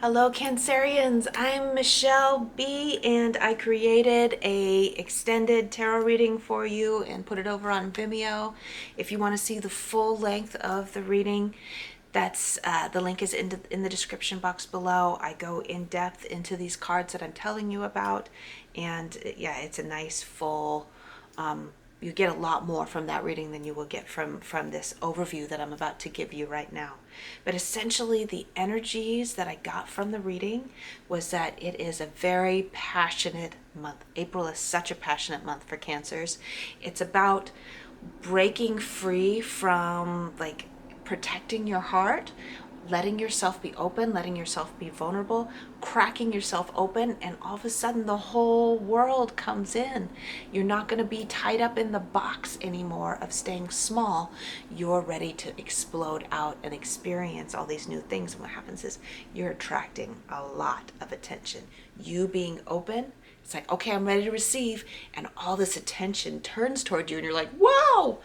Hello Cancerians, I'm Michelle B and I created a extended tarot reading for you and put it over on Vimeo. If you want to see the full length of the reading, that's the link is in the description box below. I go in depth into these cards that I'm telling you about, and yeah, it's a nice full you get a lot more from that reading than you will get from this overview that I'm about to give you right now. But essentially, the energies that I got from the reading was that it is a very passionate month. April is such a passionate month for Cancers. It's about breaking free from like protecting your heart, letting yourself be open, letting yourself be vulnerable, cracking yourself open, and all of a sudden the whole world comes in. You're not going to be tied up in the box anymore of staying small. You're ready to explode out and experience all these new things. And what happens is you're attracting a lot of attention. You being open, it's like, okay, I'm ready to receive, and all this attention turns toward you, and you're like, wow,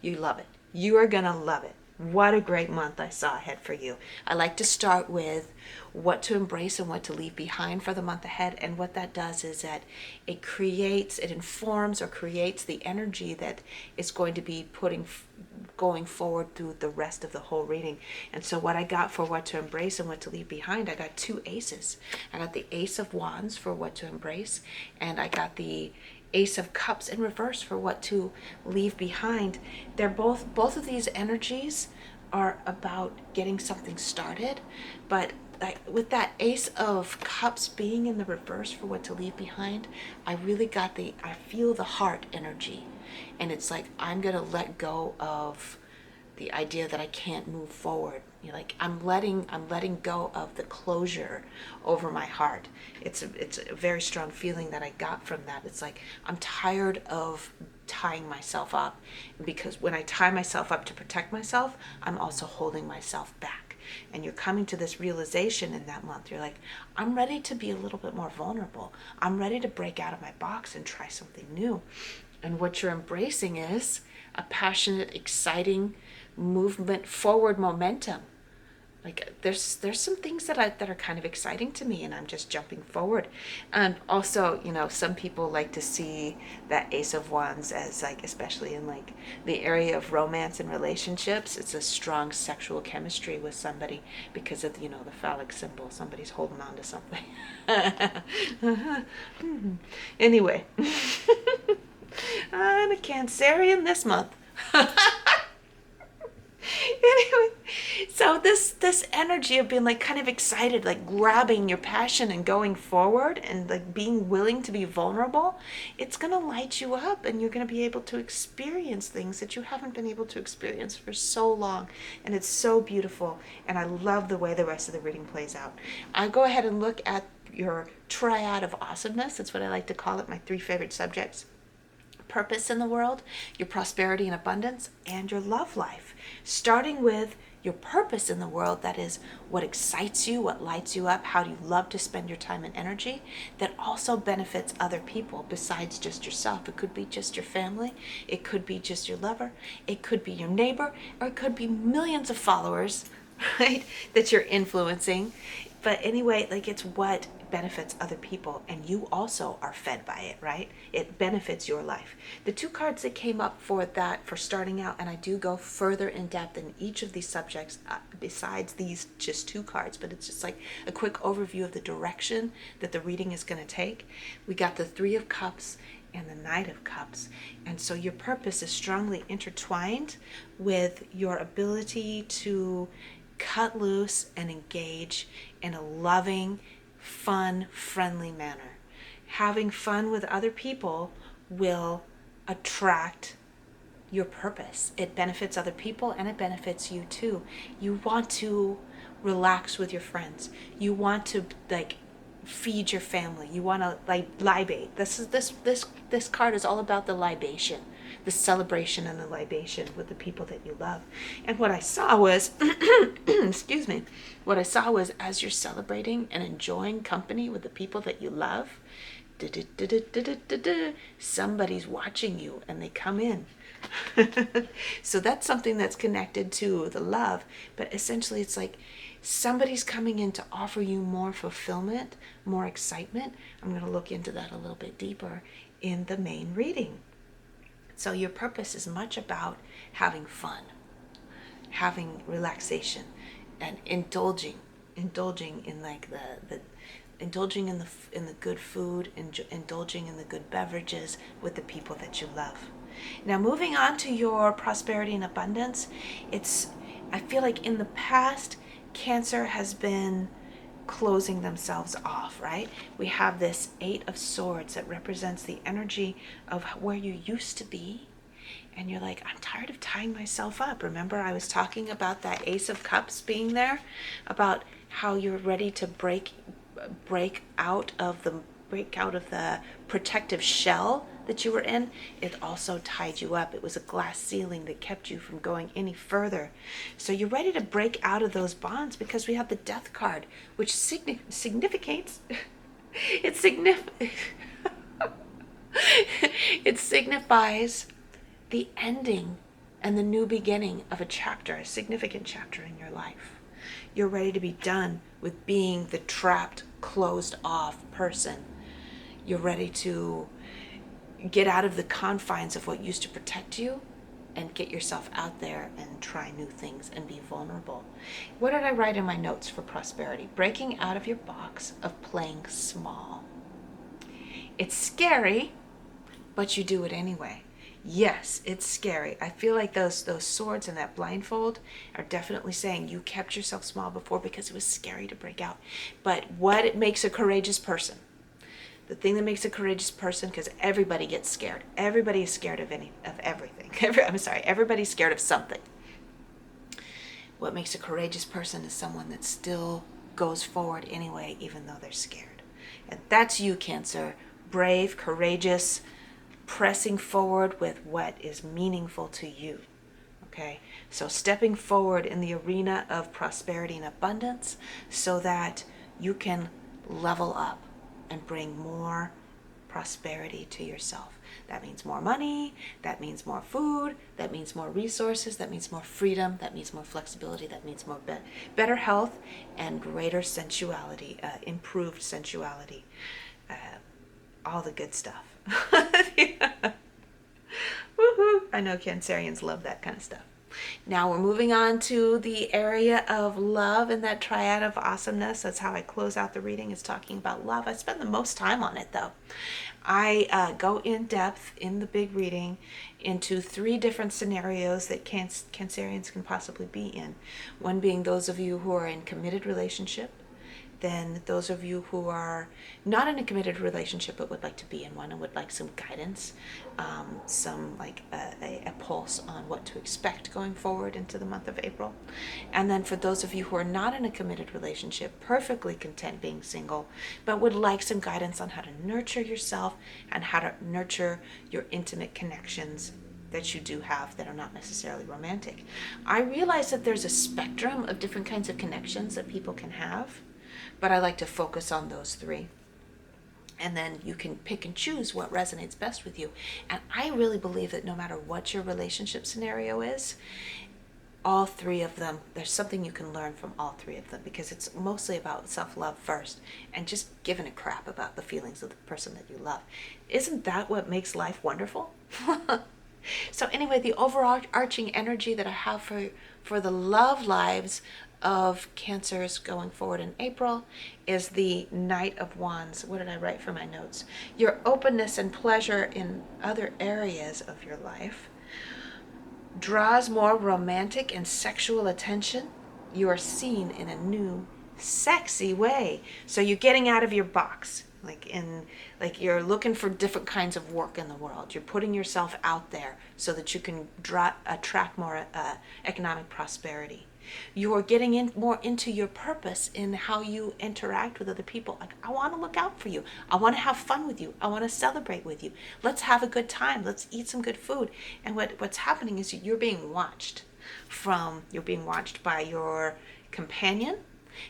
you love it. You are going to love it. What a great month I saw ahead for you. I like to start with what to embrace and what to leave behind for the month ahead. And what that does is that it informs or creates the energy that is going to be going forward through the rest of the whole reading. And so what I got for what to embrace and what to leave behind, I got two aces. I got the Ace of Wands for what to embrace, and I got the Ace of Cups in reverse for what to leave behind. They're both of these energies are about getting something started, but with that Ace of Cups being in the reverse for what to leave behind, I feel the heart energy, and it's like I'm gonna let go of the idea that I can't move forward. You're like I'm letting go of the closure over my heart. It's a very strong feeling that I got from that. It's like I'm tired of tying myself up, because when I tie myself up to protect myself, I'm also holding myself back. And you're coming to this realization in that month. You're like, I'm ready to be a little bit more vulnerable. I'm ready to break out of my box and try something new. And what you're embracing is a passionate, exciting movement forward momentum. Like there's some things that are kind of exciting to me, and I'm just jumping forward. And also, some people like to see that Ace of Wands as like, especially in like the area of romance and relationships, it's a strong sexual chemistry with somebody because of the phallic symbol. Somebody's holding on to something. Anyway, I'm a Cancerian this month. Anyway, so this energy of being like kind of excited, like grabbing your passion and going forward and like being willing to be vulnerable, it's gonna light you up, and you're gonna be able to experience things that you haven't been able to experience for so long. And it's so beautiful, and I love the way the rest of the reading plays out. I go ahead and look at your triad of awesomeness. That's what I like to call it, my three favorite subjects: purpose in the world, your prosperity and abundance, and your love life. Starting with your purpose in the world, that is what excites you, what lights you up, how do you love to spend your time and energy, that also benefits other people besides just yourself. It could be just your family, it could be just your lover, it could be your neighbor, or it could be millions of followers, right, that you're influencing. But anyway, like it's what benefits other people, and you also are fed by it, right? It benefits your life. The two cards that came up for that, for starting out, and I do go further in depth in each of these subjects besides these just two cards, but it's just like a quick overview of the direction that the reading is going to take. We got the Three of Cups and the Knight of Cups. And so your purpose is strongly intertwined with your ability to cut loose and engage in a loving, fun, friendly manner. Having fun with other people will attract your purpose. It benefits other people and it benefits you too. You want to relax with your friends. You want to like feed your family. You want to like libate. This card is all about the libation, the celebration and the libation with the people that you love. And what I saw was excuse me, what I saw was as you're celebrating and enjoying company with the people that you love, somebody's watching you and they come in. So that's something that's connected to the love, but essentially it's like Somebody's coming in to offer you more fulfillment, more excitement. I'm going to look into that a little bit deeper in the main reading. So your purpose is much about having fun, having relaxation, and indulging in like the indulging in the good food, indulging in the good beverages with the people that you love. Now, moving on to your prosperity and abundance, I feel like in the past, Cancer has been closing themselves off, right? We have this Eight of Swords that represents the energy of where you used to be. And you're like, I'm tired of tying myself up. Remember, I was talking about that Ace of Cups being there, about how you're ready to break out of the protective shell that you were in. It also tied you up. It was a glass ceiling that kept you from going any further. So you're ready to break out of those bonds because we have the Death card, which significates it it signifies the ending and the new beginning of a chapter, a significant chapter in your life. You're ready to be done with being the trapped, closed off person. You're ready to get out of the confines of what used to protect you and get yourself out there and try new things and be vulnerable. What did I write in my notes for prosperity? Breaking out of your box of playing small. It's scary, but you do it anyway. Yes, it's scary. I feel like those swords and that blindfold are definitely saying you kept yourself small before because it was scary to break out. But what it makes a courageous person, the thing that makes a courageous person, because everybody gets scared. Everybody is scared of everything. Everybody's scared of something. What makes a courageous person is someone that still goes forward anyway, even though they're scared. And that's you, Cancer. Brave, courageous, pressing forward with what is meaningful to you. Okay, so stepping forward in the arena of prosperity and abundance so that you can level up and bring more prosperity to yourself. That means more money, that means more food, that means more resources, that means more freedom, that means more flexibility, that means more better health and greater sensuality, improved sensuality, all the good stuff. Yeah. Woohoo! I know Cancerians love that kind of stuff. Now we're moving on to the area of love and that triad of awesomeness. That's how I close out the reading, is talking about love. I spend the most time on it though. I go in depth in the big reading into 3 different scenarios that Cancerians can possibly be in. One being those of you who are in committed relationship, then those of you who are not in a committed relationship but would like to be in one and would like some guidance, some like a pulse on what to expect going forward into the month of April. And then for those of you who are not in a committed relationship, perfectly content being single, but would like some guidance on how to nurture yourself and how to nurture your intimate connections that you do have that are not necessarily romantic. I realize that there's a spectrum of different kinds of connections that people can have, but I like to focus on those 3. And then you can pick and choose what resonates best with you. And I really believe that no matter what your relationship scenario is, all 3 of them, there's something you can learn from all 3 of them, because it's mostly about self-love first and just giving a crap about the feelings of the person that you love. Isn't that what makes life wonderful? So anyway, the overarching energy that I have for the love lives of Cancers going forward in April is the Knight of Wands. What did I write for my notes? Your openness and pleasure in other areas of your life draws more romantic and sexual attention. You are seen in a new, sexy way. So you're getting out of your box. Like you're looking for different kinds of work in the world. You're putting yourself out there so that you can attract more economic prosperity. You're getting more into your purpose in how you interact with other people. Like, I want to look out for you. I want to have fun with you. I want to celebrate with you. Let's have a good time. Let's eat some good food. And what's happening is you're being watched. You're being watched by your companion.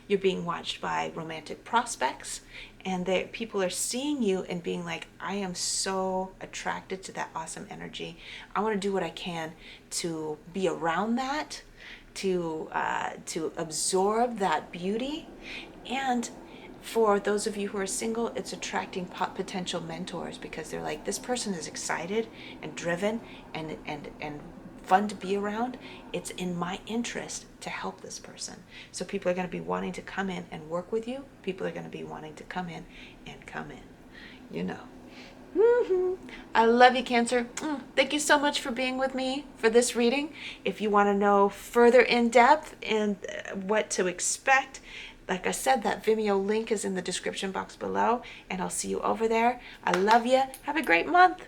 You're being watched by romantic prospects, and people are seeing you and being like, I am so attracted to that awesome energy. I want to do what I can to be around that to absorb that beauty. And for those of you who are single, it's attracting potential mentors, because they're like, this person is excited and driven and fun to be around. It's in my interest to help this person. So people are going to be wanting to come in and work with you. People are going to be wanting to come in and come in, you know. I love you, Cancer. Thank you so much for being with me for this reading. If you want to know further in depth and what to expect, like I said, that Vimeo link is in the description box below, and I'll see you over there. I love you. Have a great month.